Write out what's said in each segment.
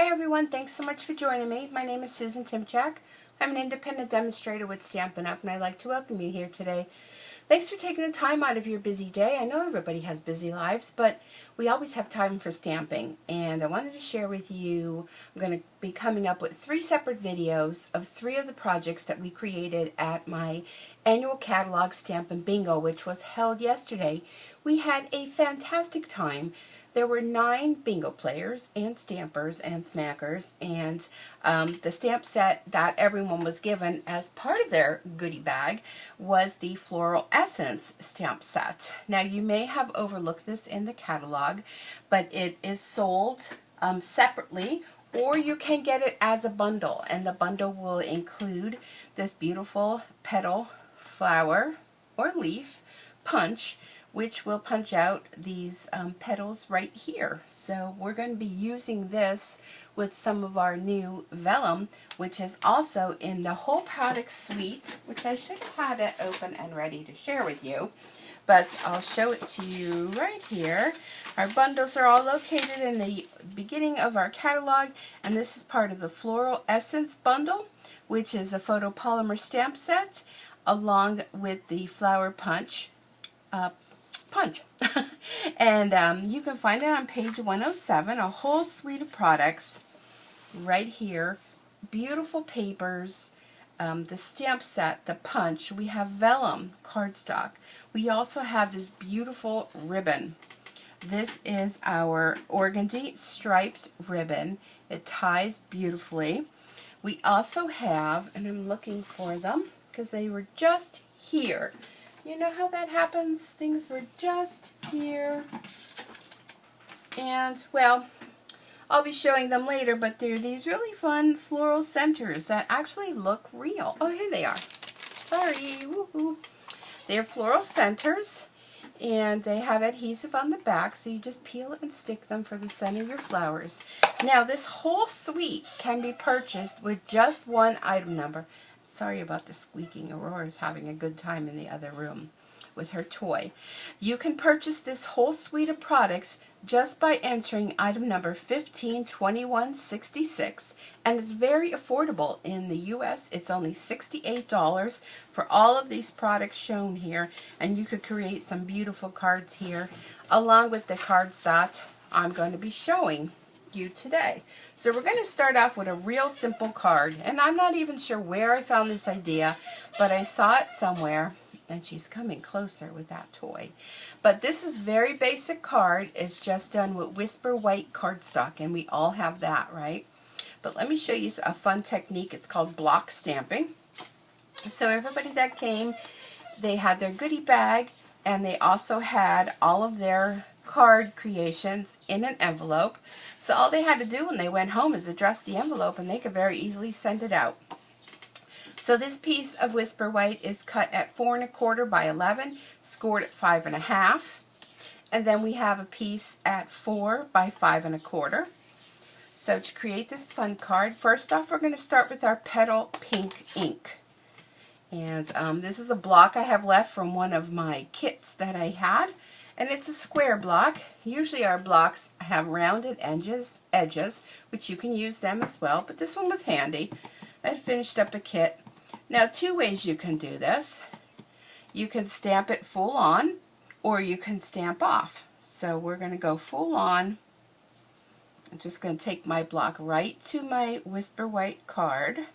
Hi everyone, thanks so much for joining me. My name is Susan Timchak. I'm an independent demonstrator with Stampin' Up! And I'd like to welcome you here today. Thanks for taking the time out of your busy day. I know everybody has busy lives, but we always have time for stamping. And I wanted to share with you, I'm going to be coming up with 3 separate videos of 3 of the projects that we created at my annual catalog Stampin' Bingo, which was held yesterday. We had a fantastic time. There were 9 bingo players and stampers and snackers, and the stamp set that everyone was given as part of their goodie bag was the Floral Essence stamp set. Now you may have overlooked this in the catalog, but it is sold separately, or you can get it as a bundle, and the bundle will include this beautiful petal, flower, or leaf punch, which will punch out these petals right here. So we're going to be using this with some of our new vellum, which is also in the whole product suite, which I should have had it open and ready to share with you, but I'll show it to you right here. Our bundles are all located in the beginning of our catalog, and this is part of the Floral Essence bundle, which is a photopolymer stamp set, along with the flower punch. And you can find it on page 107, a whole suite of products right here. Beautiful papers, the stamp set, the punch. We have vellum cardstock. We also have this beautiful ribbon. This is our organdy striped ribbon. It ties beautifully. We also have, and I'm looking for them because they were just here. You know how that happens? Things were just here. And, well, I'll be showing them later, but they're these really fun floral centers that actually look real. Oh, here they are. Sorry. Woohoo. They're floral centers, and they have adhesive on the back, so you just peel it and stick them for the center of your flowers. Now, this whole suite can be purchased with just one item number. Sorry about the squeaking. Aurora's having a good time in the other room with her toy. You can purchase this whole suite of products just by entering item number 152166, and it's very affordable. In the US, it's only $68 for all of these products shown here, and you could create some beautiful cards here, along with the cards that I'm going to be showing you today. So we're going to start off with a real simple card, and I'm not even sure where I found this idea, but I saw it somewhere, and she's coming closer with that toy. But this is very basic card. It's just done with Whisper White cardstock, and we all have that, right? But let me show you a fun technique. It's called block stamping. So everybody that came, they had their goodie bag, and they also had all of their card creations in an envelope. So all they had to do when they went home is address the envelope, and they could very easily send it out. So this piece of Whisper White is cut at 4 1/4 by 11, scored at 5 1/2, and then we have a piece at 4 by 5 1/4. So to create this fun card, first off we're going to start with our petal pink ink. And this is a block I have left from one of my kits that I had. And it's a square block. Usually our blocks have rounded edges, which you can use them as well, but this one was handy. I finished up a kit. Now, 2 ways you can do this. You can stamp it full on, or you can stamp off. So we're going to go full on. I'm just going to take my block right to my Whisper White card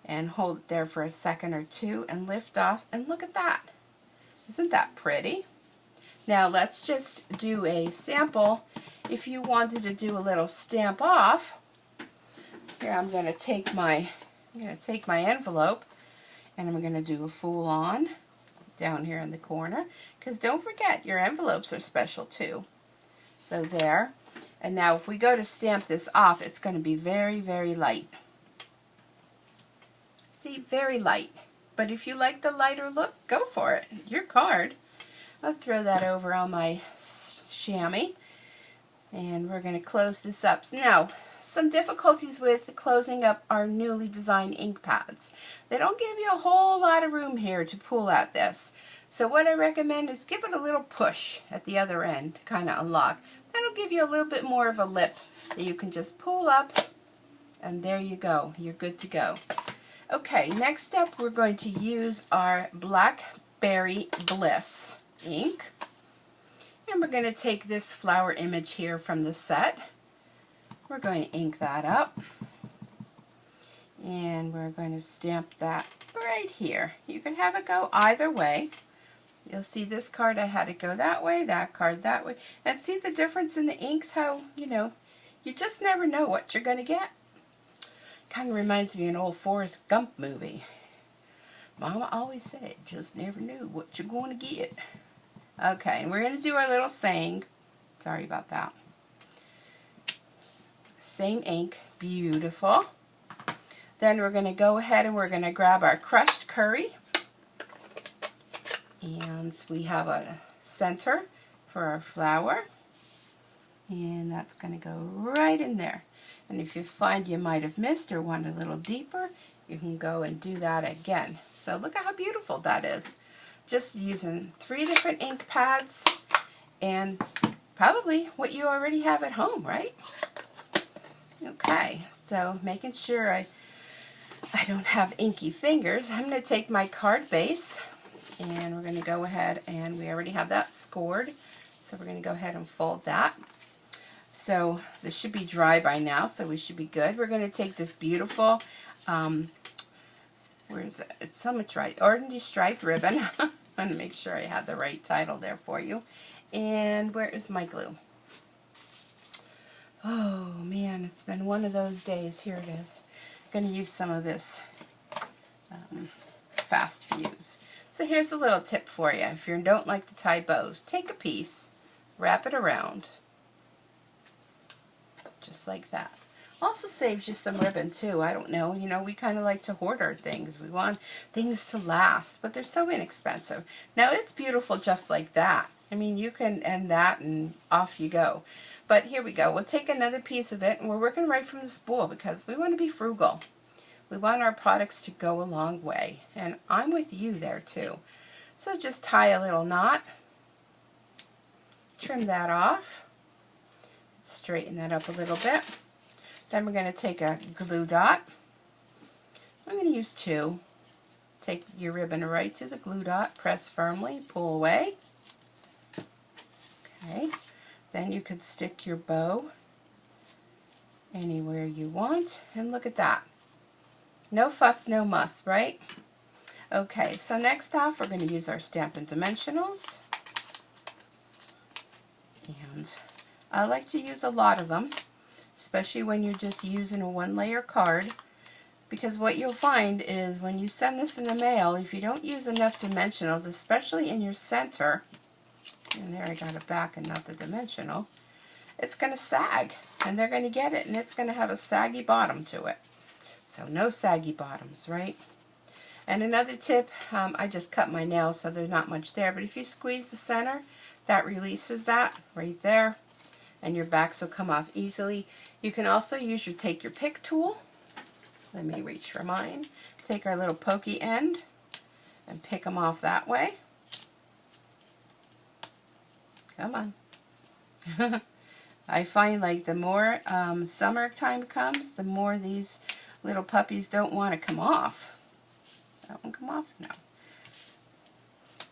and hold it there for a second or 2 and lift off, and look at that. Isn't that pretty? Now let's just do a sample. If you wanted to do a little stamp off, here I'm going to take my envelope, and I'm going to do a full on down here in the corner, because don't forget your envelopes are special too. So there. And now if we go to stamp this off, it's going to be very, very light. See, very light. But if you like the lighter look, go for it. Your card. I'll throw that over on my chamois, and we're going to close this up. Now, some difficulties with closing up our newly designed ink pads. They don't give you a whole lot of room here to pull at this. So what I recommend is give it a little push at the other end to kind of unlock. That'll give you a little bit more of a lip that you can just pull up, and there you go. You're good to go. Okay, next up we're going to use our Blackberry Bliss ink. And we're going to take this flower image here from the set. We're going to ink that up. And we're going to stamp that right here. You can have it go either way. You'll see this card, I had it go that way, that card that way. And see the difference in the inks, how, you know, you just never know what you're going to get. Kind of reminds me of an old Forrest Gump movie. Mama always said, just never knew what you're going to get. Okay, and we're going to do our little saying. Sorry about that. Same ink, beautiful. Then we're going to go ahead and we're going to grab our crushed curry. And we have a center for our flower. And that's going to go right in there. And if you find you might have missed or want a little deeper, you can go and do that again. So look at how beautiful that is. Just using 3 different ink pads and probably what you already have at home, right? Okay, so making sure I don't have inky fingers, I'm going to take my card base and we're going to go ahead and we already have that scored. So we're going to go ahead and fold that. So this should be dry by now, so we should be good. We're going to take this beautiful, where is it? It's so much right. Organdy striped ribbon. I want to make sure I had the right title there for you. And where is my glue? Oh man, it's been one of those days. Here it is. I'm going to use some of this fast fuse. So here's a little tip for you. If you don't like to tie bows, take a piece, wrap it around, just like that. Also saves you some ribbon too. I don't know, you know, we kind of like to hoard our things. We want things to last, but they're so inexpensive. Now it's beautiful just like that. I mean, you can end that and off you go. But here we go. We'll take another piece of it, and we're working right from the spool because we want to be frugal. We want our products to go a long way, and I'm with you there too. So just tie a little knot, trim that off, straighten that up a little bit. Then we're going to take a glue dot. I'm going to use 2. Take your ribbon right to the glue dot, press firmly, pull away. Okay, then you could stick your bow anywhere you want, and look at that. No fuss, no muss, right? Okay, so next off we're going to use our Stampin' Dimensionals. And I like to use a lot of them, especially when you're just using a 1-layer card, because what you'll find is when you send this in the mail, if you don't use enough dimensionals, especially in your center, and there I got it back and not the dimensional, it's going to sag, and they're going to get it, and it's going to have a saggy bottom to it. So no saggy bottoms, right? And another tip, I just cut my nails so there's not much there, but if you squeeze the center, that releases that right there, and your backs will come off easily. You can also use take your pick tool. Let me reach for mine. Take our little pokey end and pick them off that way. Come on. I find like the more summertime comes, the more these little puppies don't want to come off. That one come off? No.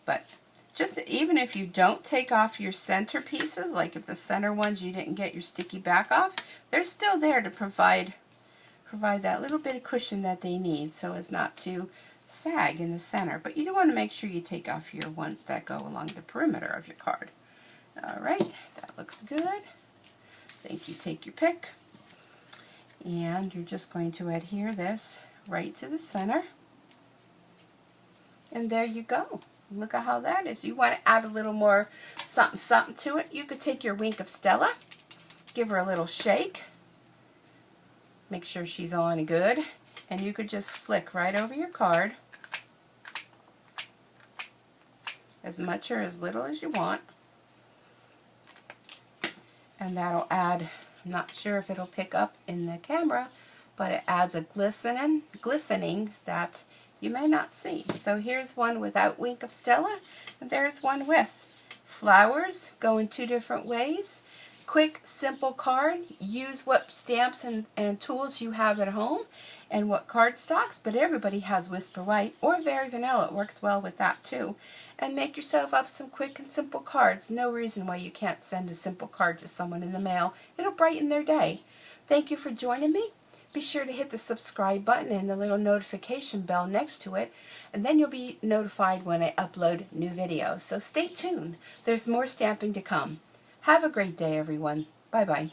But just even if you don't take off your center pieces, like if the center ones you didn't get your sticky back off, they're still there to provide that little bit of cushion that they need so as not to sag in the center. But you do want to make sure you take off your ones that go along the perimeter of your card. Alright, that looks good. I think you take your pick and you're just going to adhere this right to the center. And there you go. Look at how that is. You want to add a little more something to it. You could take your Wink of Stella, give her a little shake, make sure she's on good, and you could just flick right over your card, as much or as little as you want. And that'll add, I'm not sure if it'll pick up in the camera, but it adds a glistening that you may not see. So here's one without Wink of Stella, and there's one with. Flowers go in 2 different ways. quick, simple card. Use what stamps and tools you have at home and what cardstocks, but everybody has Whisper White or Very Vanilla. It works well with that too. And make yourself up some quick and simple cards. No reason why you can't send a simple card to someone in the mail. It'll brighten their day. Thank you for joining me. Be sure to hit the subscribe button and the little notification bell next to it, and then you'll be notified when I upload new videos. So stay tuned. There's more stamping to come. Have a great day, everyone. Bye-bye.